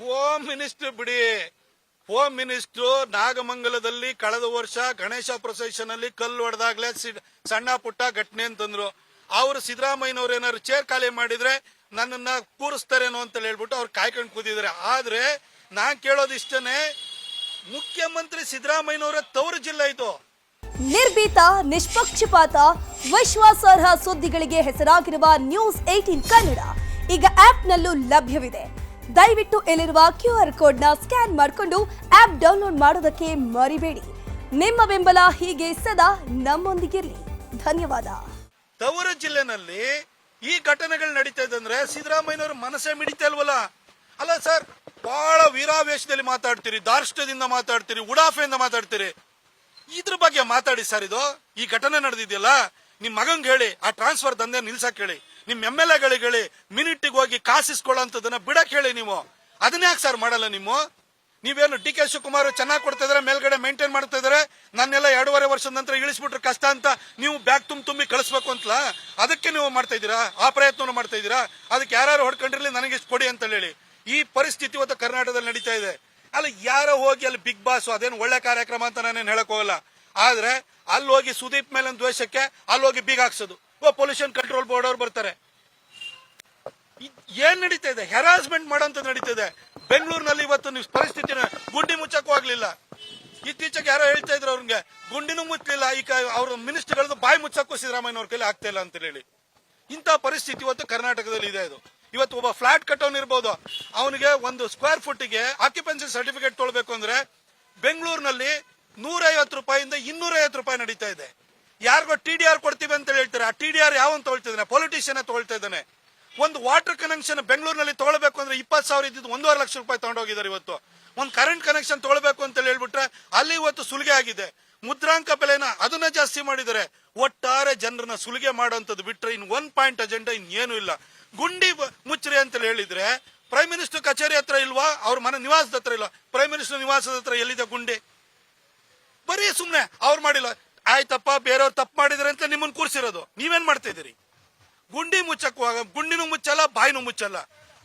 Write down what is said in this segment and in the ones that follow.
Home minister ಬಿಡಿ. Home minister ನಾಗಮಂಗಲದಲ್ಲಿ ಕಳೆದ ವರ್ಷ ಗಣೇಶ ಪ್ರೊಸೆಷನ್ ಅಲ್ಲಿ ಕಲ್ಲು ಹೊಡೆದಾಗ್ಲೇ ಸಣ್ಣ ಪುಟ್ಟ ಘಟನೆ ಅಂತಂದ್ರು. ಅವರು ಸಿದ್ದರಾಮಯ್ಯನವ್ರು ಏನಾದ್ರು ಚೇರ್ ಖಾಲಿ ಮಾಡಿದ್ರೆ ನನ್ನನ್ನ ಕೂರಿಸ್ತಾರೇನೋ ಅಂತ ಹೇಳ್ಬಿಟ್ಟು ಅವ್ರು ಕಾಯ್ಕೊಂಡು ಕೂತಿದ್ದಾರೆ. ಆದ್ರೆ ನಾನ್ ಕೇಳೋದಿಷ್ಟನೇ, ಮುಖ್ಯಮಂತ್ರಿ ಸಿದ್ದರಾಮಯ್ಯನವರ ತವರು ಜಿಲ್ಲೆ ಇದು. ನಿರ್ಭೀತ, ನಿಷ್ಪಕ್ಷಪಾತ, ವಿಶ್ವಾಸಾರ್ಹ ಸುದ್ದಿಗಳಿಗೆ ಹೆಸರಾಗಿರುವ ನ್ಯೂಸ್ 18 ಕನ್ನಡ ಈಗ ಆಪ್ನಲ್ಲೂ ಲಭ್ಯವಿದೆ. ದಯವಿಟ್ಟು ಇಲ್ಲಿರುವ QR ಕೋಡ್ನ ಸ್ಕ್ಯಾನ್ ಮಾಡಿಕೊಂಡು ಆಪ್ ಡೌನ್ಲೋಡ್ ಮಾಡೋದಕ್ಕೆ ಮರಿಬೇಡಿ. ನಿಮ್ಮ ಬೆಂಬಲ ಹೀಗೆ ಸದಾ ನಮ್ಮೊಂದಿಗಿರಲಿ. ಧನ್ಯವಾದ. ತವರು ಜಿಲ್ಲೆನಲ್ಲಿ ಈ ಘಟನೆಗಳು ನಡೀತಾ ಇದೆ ಅಂದ್ರೆ ಸಿದ್ದರಾಮಯ್ಯನವರು ಮನಸ್ಸೇ ಮಿಡಿತಾ ಇಲ್ವಲ್ಲ. ಅಲ್ಲ ಸರ್, ಬಹಳ ವೀರಾವೇಶದಲ್ಲಿ ಮಾತಾಡ್ತೀರಿ, ಧಾರ್ಷ್ಟ್ಯದಿಂದ ಮಾತಾಡ್ತೀರಿ, ಉಡಾಫೆಯಿಂದ ಮಾತಾಡ್ತೀರಿ. ಇದ್ರ ಬಗ್ಗೆ ಮಾತಾಡಿ ಸರ್. ಇದು ಈ ಘಟನೆ ನಡೆದಿದೆಯಲ್ಲ, ನಿಮ್ ಮಗಂಗೆ ಹೇಳಿ ಆ ಟ್ರಾನ್ಸ್ಫರ್ ದಂಧೆ ನಿಲ್ಸಕ್ ಹೇಳಿ. ನಿಮ್ MLA ಗಳಿಗೆ ಹೇಳಿ ಮಿನಿಟಿಗೆ ಹೋಗಿ ಕಾಸಿಸ್ಕೊಳ್ಳೋಂಥದನ್ನ ಬಿಡಕ್ ಹೇಳಿ. ನೀವು ಅದನ್ನ ಯಾಕೆ ಸರ್ ಮಾಡಲ್ಲ? ನೀವೇನು DK ಶಿವಕುಮಾರ್ ಚೆನ್ನಾಗಿ ಕೊಡ್ತಾ ಇದಾರೆ, ಮೇಲ್ಗಡೆ ಮೇಂಟೈನ್ ಮಾಡ್ತಾ ಇದಾರೆ, ನನ್ನೆಲ್ಲ 2.5 ವರ್ಷದ ನಂತರ ಇಳಿಸ್ಬಿಟ್ರೆ ಕಷ್ಟ ಅಂತ ನೀವು ಬ್ಯಾಗ್ ತುಂಬಿ ಕಳಿಸ್ಬೇಕು ಅಂತಲ್ಲ, ಅದಕ್ಕೆ ನೀವು ಮಾಡ್ತಾ ಇದ್ದೀರಾ, ಆ ಪ್ರಯತ್ನ ಮಾಡ್ತಾ ಇದ್ದೀರಾ. ಅದಕ್ಕೆ ಯಾರು ಹೊಡ್ಕೊಂಡಿರ್ಲಿ ನನಗೆ ಇಷ್ಟು ಕೊಡಿ ಅಂತ ಹೇಳಿ. ಈ ಪರಿಸ್ಥಿತಿ ಇವತ್ತು ಕರ್ನಾಟಕದಲ್ಲಿ ನಡೀತಾ ಇದೆ. ಅಲ್ಲಿ ಯಾರೋ ಹೋಗಿ ಅಲ್ಲಿ ಬಿಗ್ ಬಾಸ್ ಅದೇನು ಒಳ್ಳೆ ಕಾರ್ಯಕ್ರಮ ಅಂತ ನಾನೇನು ಹೇಳಕ್ ಹೋಗಲ್ಲ. ಆದ್ರೆ ಅಲ್ಲಿ ಹೋಗಿ ಸುದೀಪ್ ಮೇಲೆ ದ್ವೇಷಕ್ಕೆ ಅಲ್ಲಿ ಹೋಗಿ ಬೀಗ ಹಾಕ್ಸೋದು. ಪೊಲ್ಯೂಷನ್ ಕಂಟ್ರೋಲ್ ಬೋರ್ಡ್ ಅವ್ರು ಬರ್ತಾರೆ. ಏನ್ ನಡೀತಾ ಇದೆ? ಹೆರಾಸ್ಮೆಂಟ್ ಮಾಡೋಂತ ನಡೀತಾ ಇದೆ ಬೆಂಗಳೂರಿನಲ್ಲಿ. ಇವತ್ತು ನೀವು ಪರಿಸ್ಥಿತಿನ ಗುಂಡಿ ಮುಚ್ಚಕ್ಕೂ ಆಗ್ಲಿಲ್ಲ. ಇತ್ತೀಚೆಗೆ ಯಾರೋ ಹೇಳ್ತಾ ಇದ್ರು ಅವ್ರಿಗೆ ಗುಂಡಿನೂ ಮುಚ್ಚಲಿಲ್ಲ. ಈಗ ಅವ್ರ ಮಿನಿಸ್ಟರ್ಗಳದ್ದು ಬಾಯಿ ಮುಚ್ಚಕ್ಕೂ ಸಿದ್ದರಾಮಯ್ಯನವ್ರ ಕೈಲಿ ಆಗ್ತಾ ಇಲ್ಲ ಅಂತ ಹೇಳಿ. ಇಂಥ ಪರಿಸ್ಥಿತಿ ಇವತ್ತು ಕರ್ನಾಟಕದಲ್ಲಿ ಇದೆ. ಇದು ಇವತ್ತು ಒಬ್ಬ ಫ್ಲಾಟ್ ಕಟ್ಟೋನ್ ಇರ್ಬೋದು, ಅವನಿಗೆ ಒಂದು ಸ್ಕ್ವೇರ್ ಫುಟ್ಗೆ ಆಕ್ಯುಪೆನ್ಸಿ ಸರ್ಟಿಫಿಕೇಟ್ ತೊಗೊಳ್ಬೇಕು ಅಂದ್ರೆ ಬೆಂಗಳೂರಿನಲ್ಲಿ 150 ರೂಪಾಯಿಂದ 250 ರೂಪಾಯಿ ನಡೀತಾ ಇದೆ. ಯಾರಿಗೋ TDR ಕೊಡ್ತೀವಿ ಅಂತ ಹೇಳ್ತಾರೆ. ಆ TDR ಯಾವನ್ ತಗೊಳ್ತಿದ್ದಾನೆ? ಪೊಲಿಟಿಷಿಯನ್ ತಗೊಳ್ತಾ ಇದ್ದಾನೆ. ಒಂದು ವಾಟರ್ ಕನೆಕ್ಷನ್ ಬೆಂಗಳೂರಿನಲ್ಲಿ ತಗೊಳ್ಬೇಕು ಅಂದ್ರೆ 20,000 ಇದ್ದು 1.5 ಲಕ್ಷ ರೂಪಾಯಿ ತಗೊಂಡೋಗಿದ್ದಾರೆ. ಇವತ್ತು ಒಂದು ಕರೆಂಟ್ ಕನೆಕ್ಷನ್ ತಗೊಳ್ಬೇಕು ಅಂತ ಹೇಳ್ಬಿಟ್ರೆ ಅಲ್ಲಿ ಇವತ್ತು ಸುಲಿಗೆ ಆಗಿದೆ. ಮುದ್ರಾಂಕ ಬೆಲೆನ ಅದನ್ನ ಜಾಸ್ತಿ ಮಾಡಿದ್ದಾರೆ. ಒಟ್ಟಾರೆ ಜನರನ್ನ ಸುಲಿಗೆ ಮಾಡುವಂತದ್ದು ಬಿಟ್ರೆ ಇನ್ 1 ಪಾಯಿಂಟ್ ಅಜೆಂಡಾ ಇನ್ನೇನು ಇಲ್ಲ. ಗುಂಡಿ ಮುಚ್ಚ್ರಿ ಅಂತ ಹೇಳಿದ್ರೆ ಪ್ರೈಮ್ ಮಿನಿಸ್ಟರ್ ಕಚೇರಿ ಹತ್ರ ಇಲ್ವಾ? ಅವ್ರ ಮನೆ ನಿವಾಸದ ಹತ್ರ ಇಲ್ಲ. ಪ್ರೈಮ್ ಮಿನಿಸ್ಟರ್ ನಿವಾಸದ ಹತ್ರ ಎಲ್ಲಿದೆ ಗುಂಡಿ? ಬರೀ ಸುಮ್ನೆ ಅವ್ರು ಮಾಡಿಲ್ಲ, ಆಯ್ತಪ್ಪ ಬೇರೆಯವ್ರು ತಪ್ಪು ಮಾಡಿದ್ರೆ ಅಂತ ನಿಮ್ಮನ್ನ ಕೂರಿಸಿರೋದು. ನೀವೇನ್ ಮಾಡ್ತಾ ಇದ್ದೀರಿ? ಗುಂಡಿ ಮುಚ್ಚಕ್ಕುವಾಗ ಗುಂಡಿನೂ ಮುಚ್ಚಲ್ಲ, ಬಾಯಿನೂ ಮುಚ್ಚಲ್ಲ.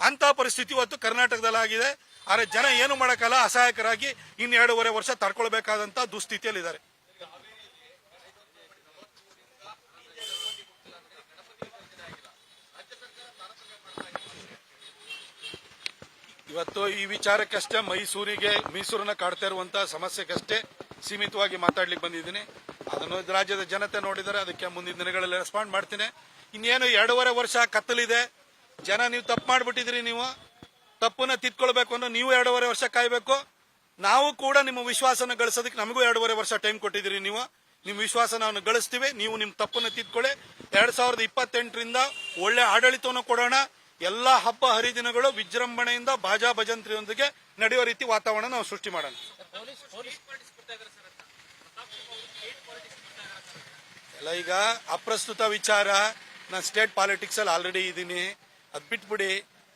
ಅಂತ ಪರಿಸ್ಥಿತಿ ಇವತ್ತು ಕರ್ನಾಟಕದಲ್ಲಿ ಆಗಿದೆ. ಆದ್ರೆ ಜನ ಏನು ಮಾಡಕ್ಕಲ್ಲ, ಅಸಹಾಯಕರಾಗಿ 2.5 ವರ್ಷ ತಡ್ಕೊಳ್ಬೇಕಾದಂತ ದುಸ್ಥಿತಿಯಲ್ಲಿದ್ದಾರೆ. ಇವತ್ತು ಈ ವಿಚಾರಕ್ಕಷ್ಟೇ ಮೈಸೂರನ್ನ ಕಾಡ್ತಾ ಇರುವಂತ ಸಮಸ್ಯೆಗಷ್ಟೇ ಸೀಮಿತವಾಗಿ ಮಾತಾಡ್ಲಿಕ್ಕೆ ಬಂದಿದ್ದೀನಿ. ಅದನ್ನು ರಾಜ್ಯದ ಜನತೆ ನೋಡಿದರೆ ಅದಕ್ಕೆ ಮುಂದಿನ ದಿನಗಳಲ್ಲಿ ರೆಸ್ಪಾಂಡ್ ಮಾಡ್ತೀನಿ. ಇನ್ನೇನು 2.5 ವರ್ಷ ಕತ್ತಲಿದೆ. ಜನ ನೀವು ತಪ್ಪು ಮಾಡ್ಬಿಟ್ಟಿದ್ರಿ. ನೀವು ತಪ್ಪನ್ನ ತಿದ್ಕೊಳ್ಬೇಕು ಅಂದ್ರೆ ನೀವು 2.5 ವರ್ಷ ಕಾಯ್ಬೇಕು. ನಾವು ಕೂಡ ನಿಮ್ಮ ವಿಶ್ವಾಸನ ಗಳಿಸೋದಕ್ಕೆ ನಮಗೂ 2.5 ವರ್ಷ ಟೈಮ್ ಕೊಟ್ಟಿದ್ದೀರಿ. ನೀವು ನಿಮ್ಮ ವಿಶ್ವಾಸ ನಾವು ಗಳಿಸ್ತೀವಿ. ನೀವು ನಿಮ್ಮ ತಪ್ಪನ್ನ ತಿದ್ಕೊಳ್ಳಿ. 2028ರಿಂದ ಒಳ್ಳೆ ಆಡಳಿತವನ್ನು ಕೊಡೋಣ. ಎಲ್ಲಾ ಹಬ್ಬ ಹರಿದಿನಗಳು ವಿಜೃಂಭಣೆಯಿಂದ ಬಾಜಾ ಭಜಂತ್ರಿಯೊಂದಿಗೆ ನಡೆಯುವ ರೀತಿ ವಾತಾವರಣ ನಾವು ಸೃಷ್ಟಿ ಮಾಡೋಣ. ಎಲ್ಲ ಈಗ ಅಪ್ರಸ್ತುತ ವಿಚಾರ. ನಾನು ಸ್ಟೇಟ್ ಪಾಲಿಟಿಕ್ಸ್ ಅಲ್ಲಿ ಆಲ್ರೆಡಿ ಇದ್ದೀನಿ. ಅದ್ ಬಿಟ್ಬಿಡಿ.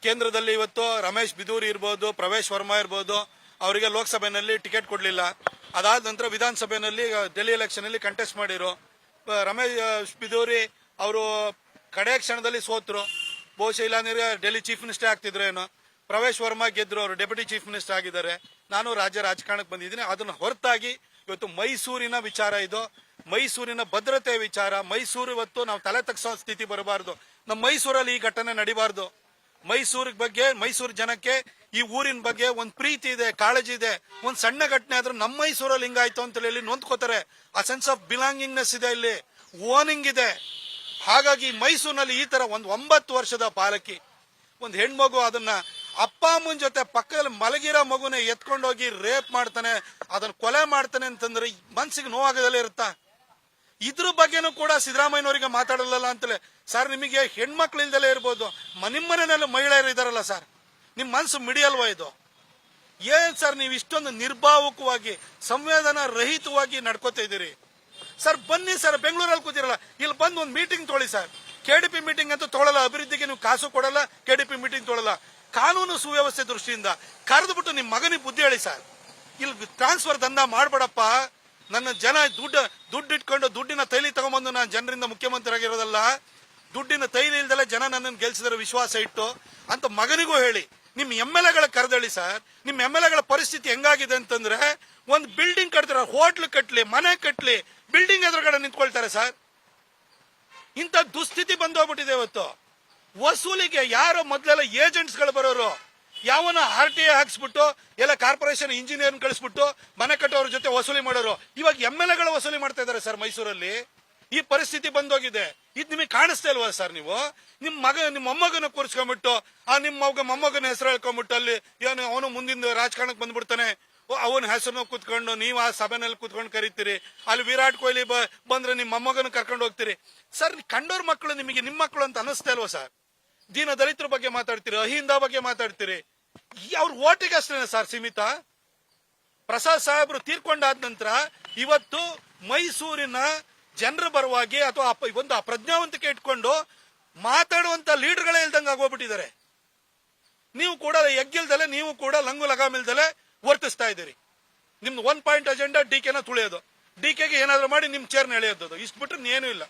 ಕೇಂದ್ರದಲ್ಲಿ ಇವತ್ತು ರಮೇಶ್ ಬಿದೂರಿ ಇರ್ಬೋದು, ಪ್ರವೇಶ್ ವರ್ಮಾ ಇರ್ಬೋದು, ಅವರಿಗೆ ಲೋಕಸಭೆಯಲ್ಲಿ ಟಿಕೆಟ್ ಕೊಡ್ಲಿಲ್ಲ. ಅದಾದ ನಂತರ ವಿಧಾನಸಭೆಯಲ್ಲಿ ಡೆಲ್ಲಿ ಎಲೆಕ್ಷನ್ ಅಲ್ಲಿ ಕಂಟೆಸ್ಟ್ ಮಾಡಿರು. ರಮೇಶ್ ಬಿದೂರಿ ಅವರು ಕಡೆ ಕ್ಷಣದಲ್ಲಿ ಸೋತರು. ಬಹುಶಃ ಇಲ್ಲ ಅಂದ್ರೆ ಡೆಲ್ಲಿ ಚೀಫ್ ಮಿನಿಸ್ಟರ್ ಆಗ್ತಿದ್ರು ಏನೋ. ಪ್ರವೇಶ್ ವರ್ಮಾ ಗೆದ್ರು, ಅವರು ಡೆಪ್ಯೂಟಿ ಚೀಫ್ ಮಿನಿಸ್ಟರ್ ಆಗಿದ್ದಾರೆ. ನಾನು ರಾಜ್ಯ ರಾಜಕಾರಣಕ್ಕೆ ಬಂದಿದ್ದೀನಿ. ಅದನ್ನ ಹೊರತಾಗಿ ಇವತ್ತು ಮೈಸೂರಿನ ವಿಚಾರ ಇದು. ಮೈಸೂರಿನ ಭದ್ರತೆ ವಿಚಾರ. ಮೈಸೂರು ಇವತ್ತು ನಾವು ತಲೆ ತಗ್ಸೋ ಸ್ಥಿತಿ ಬರಬಾರದು. ನಮ್ಮ ಮೈಸೂರಲ್ಲಿ ಈ ಘಟನೆ ನಡಿಬಾರ್ದು. ಮೈಸೂರಿನ ಬಗ್ಗೆ, ಮೈಸೂರು ಜನಕ್ಕೆ ಈ ಊರಿನ ಬಗ್ಗೆ ಒಂದು ಪ್ರೀತಿ ಇದೆ, ಕಾಳಜಿ ಇದೆ. ಒಂದ್ ಸಣ್ಣ ಘಟನೆ ಆದ್ರೂ ನಮ್ಮ ಮೈಸೂರಲ್ಲಿ ಹಿಂಗಾಯ್ತು ಅಂತ ಹೇಳಿ ನೊಂದ್ಕೋತಾರೆ. ಆ ಸೆನ್ಸ್ ಆಫ್ ಬಿಲಾಂಗಿಂಗ್ನೆಸ್ ಇದೆ, ಇಲ್ಲಿ ಓನಿಂಗ್ ಇದೆ. ಹಾಗಾಗಿ ಮೈಸೂರಿನಲ್ಲಿ ಈ ತರ ಒಂದು 9 ವರ್ಷದ ಬಾಲಕಿ, ಒಂದು ಹೆಣ್ಮಗು, ಅದನ್ನ ಅಪ್ಪ ಅಮ್ಮನ ಜೊತೆ ಪಕ್ಕದಲ್ಲಿ ಮಲಗಿರೋ ಮಗುನ ಎತ್ಕೊಂಡೋಗಿ ರೇಪ್ ಮಾಡ್ತಾನೆ, ಅದನ್ನ ಕೊಲೆ ಮಾಡ್ತಾನೆ ಅಂತಂದ್ರೆ ಮನ್ಸಿಗೆ ನೋವಾಗದಲ್ಲೇ ಇರುತ್ತಾ? ಇದ್ರ ಬಗ್ಗೆನೂ ಕೂಡ ಸಿದ್ದರಾಮಯ್ಯನವರಿಗೆ ಮಾತಾಡಲ್ಲ ಅಂತಲೇ. ಸರ್, ನಿಮಗೆ ಹೆಣ್ಮಕ್ಳು ಇಲ್ದಲೇ ಇರ್ಬೋದು, ನಿಮ್ಮ ಮನೆಯಲ್ಲಿ ಮಹಿಳೆಯರು ಇದಾರಲ್ಲ ಸರ್, ನಿಮ್ ಮನ್ಸು ಮಿಡಿಯಲ್ವಾ ಇದು? ಏನ್ ಸರ್ ನೀವು ಇಷ್ಟೊಂದು ನಿರ್ಭಾವುಕವಾಗಿ, ಸಂವೇದನಾ ರಹಿತವಾಗಿ ನಡ್ಕೋತಾ ಇದ್ದೀರಿ? ಸರ್ ಬನ್ನಿ ಸರ್, ಬೆಂಗಳೂರಲ್ಲಿ ಕೂತಿರಲ್ಲ, ಇಲ್ಲಿ ಬಂದು ಒಂದು ಮೀಟಿಂಗ್ ತೊಗೊಳ್ಳಿ ಸರ್. KDP ಮೀಟಿಂಗ್ ಅಂತೂ ತೊಗೊಳಲ್ಲ, ಅಭಿವೃದ್ಧಿಗೆ ನೀವು ಕಾಸು ಕೊಡಲ್ಲ, KDP ಮೀಟಿಂಗ್ ತೊಗೊಳಲ್ಲ. ಕಾನೂನು ಸುವ್ಯವಸ್ಥೆ ದೃಷ್ಟಿಯಿಂದ ಕರೆದು ಬಿಟ್ಟು ನಿಮ್ ಮಗನಿಗೆ ಬುದ್ಧಿ ಹೇಳಿ ಸರ್. ಇಲ್ಲಿ ಟ್ರಾನ್ಸ್ಫರ್ ದಂಧ ಮಾಡ್ಬೇಡಪ್ಪ. ನನ್ನ ಜನ ದುಡ್ಡು ಇಟ್ಕೊಂಡು ದುಡ್ಡಿನ ತೈಲಿ ತಗೊಂಡ್ಬಂದು ನಾನು ಜನರಿಂದ ಮುಖ್ಯಮಂತ್ರಿ ಆಗಿರೋದಲ್ಲ. ದುಡ್ಡಿನ ತೈಲಿ ಇಲ್ದಲೆ ಜನ ನನ್ನನ್ನು ಗೆಲ್ಸಿದ್ರೆ ವಿಶ್ವಾಸ ಇಟ್ಟು ಅಂತ ಮಗನಿಗೂ ಹೇಳಿ. ನಿಮ್ MLA ಕರೆದಳಿ ಸರ್. ನಿಮ್ MLA ಪರಿಸ್ಥಿತಿ ಹೆಂಗಾಗಿದೆ ಅಂತಂದ್ರೆ, ಒಂದು ಬಿಲ್ಡಿಂಗ್ ಕಟ್ತಾರೆ, ಹೋಟ್ಲ್ ಕಟ್ಲಿ, ಮನೆ ಕಟ್ಲಿ, ಬಿಲ್ಡಿಂಗ್ ಎದುರುಗಡೆ ನಿಂತ್ಕೊಳ್ತಾರೆ ಸರ್. ಇಂಥ ದುಸ್ಥಿತಿ ಬಂದೋಗ್ಬಿಟ್ಟಿದೆ ಇವತ್ತು. ವಸೂಲಿಗೆ ಯಾರೋ ಮೊದಲೆಲ್ಲ ಏಜೆಂಟ್ಸ್ ಗಳು ಬರೋರು, ಯಾವನ RTA ಹಾಕ್ಸ್ಬಿಟ್ಟು ಎಲ್ಲ ಕಾರ್ಪೊರೇಷನ್ ಇಂಜಿನಿಯರ್ ಕಳಿಸ್ಬಿಟ್ಟು ಮನೆ ಕಟ್ಟೋರ ಜೊತೆ ವಸೂಲಿ ಮಾಡೋರು. ಇವಾಗ MLA ವಸೂಲಿ ಮಾಡ್ತಾ ಇದಾರೆ ಸರ್ ಮೈಸೂರಲ್ಲಿ. ಈ ಪರಿಸ್ಥಿತಿ ಬಂದೋಗಿದೆ. ಇದು ನಿಮಗೆ ಕಾಣಿಸ್ತಾ ಇಲ್ವಾ ಸರ್? ನೀವು ನಿಮ್ಮ ಮೊಮ್ಮಗನ ಕೂರಿಸ್ಕೊಂಡ್ಬಿಟ್ಟು ನಿಮ್ಮ ಮೊಮ್ಮಗನ ಹೆಸರು ಹೇಳ್ಕೊಂಡ್ಬಿಟ್ಟು ಅಲ್ಲಿ ಏನು ಅವನು ಮುಂದಿನ ರಾಜಕಾರಣಕ್ಕೆ ಬಂದ್ಬಿಡ್ತಾನೆ, ಅವನ ಹೆಸರನ್ನ ಕೂತ್ಕೊಂಡು ನೀವು ಆ ಸಭೆನಲ್ಲಿ ಕೂತ್ಕೊಂಡು ಕರೀತೀರಿ. ಅಲ್ಲಿ ವಿರಾಟ್ ಕೊಹ್ಲಿ ಬಂದ್ರೆ ನಿಮ್ಮ ಮೊಮ್ಮಗನ ಕರ್ಕೊಂಡು ಹೋಗ್ತೀರಿ ಸರ್. ಕಂಡೋರ್ ಮಕ್ಕಳು ನಿಮಗೆ ನಿಮ್ಮ ಮಕ್ಕಳು ಅಂತ ಅನಿಸ್ತಾ ಇಲ್ವಾ ಸರ್? ದೀನ ದಲಿತರ ಬಗ್ಗೆ ಮಾತಾಡ್ತೀರಿ, ಅಹಿಂದ ಬಗ್ಗೆ ಮಾತಾಡ್ತೀರಿ. ಅವ್ರ ಓಟಿಗೆ ಅಷ್ಟೇನೆ ಸರ್ ಸೀಮಿತ. ಪ್ರಸಾದ್ ಸಾಹೇಬ್ರು ತೀರ್ಕೊಂಡಾದ ನಂತರ ಇವತ್ತು ಮೈಸೂರಿನ ಜನರ ಪರವಾಗಿ ಅಥವಾ ಒಂದು ಪ್ರಜ್ಞಾವಂತಿಕೆ ಇಟ್ಕೊಂಡು ಮಾತಾಡುವಂತ ಲೀಡರ್ಗಳೇ ಇಲ್ದಂಗೆ ಆಗೋಗ್ಬಿಟ್ಟಿದ್ದಾರೆ. ನೀವು ಕೂಡ ಎಗ್ಗಿಲ್ದಲೆ, ನೀವು ಕೂಡ ಲಂಗು ಲಗಾಮಿಲ್ದಲೆ ವರ್ತಿಸ್ತಾ ಇದ್ದೀರಿ. ನಿಮ್ದು 1 ಪಾಯಿಂಟ್ ಅಜೆಂಡಾ DKನ ತುಳಿಯೋದು, DKಗೆ ಏನಾದ್ರು ಮಾಡಿ ನಿಮ್ ಚೇರ್ನ ಎಳೆಯೋದು, ಇಷ್ಟು ಬಿಟ್ಟರೆ ಏನೂ ಇಲ್ಲ.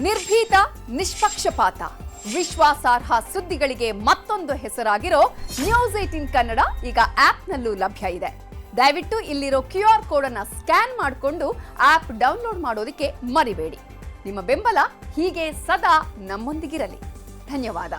ನಿರ್ಭೀತ, ನಿಷ್ಪಕ್ಷಪಾತ, ವಿಶ್ವಾಸಾರ್ಹ ಸುದ್ದಿಗಳಿಗೆ ಮತ್ತೊಂದು ಹೆಸರಾಗಿರೋ ನ್ಯೂಸ್ 18 ಕನ್ನಡ ಈಗ ಆಪ್ನಲ್ಲೂ ಲಭ್ಯ ಇದೆ. ದಯವಿಟ್ಟು ಇಲ್ಲಿರೋ QR ಕೋಡ್ ಅನ್ನ ಸ್ಕ್ಯಾನ್ ಮಾಡಿಕೊಂಡು ಆಪ್ ಡೌನ್ಲೋಡ್ ಮಾಡೋದಕ್ಕೆ ಮರಿಬೇಡಿ. ನಿಮ್ಮ ಬೆಂಬಲ ಹೀಗೆ ಸದಾ ನಮ್ಮೊಂದಿಗಿರಲಿ. ಧನ್ಯವಾದ.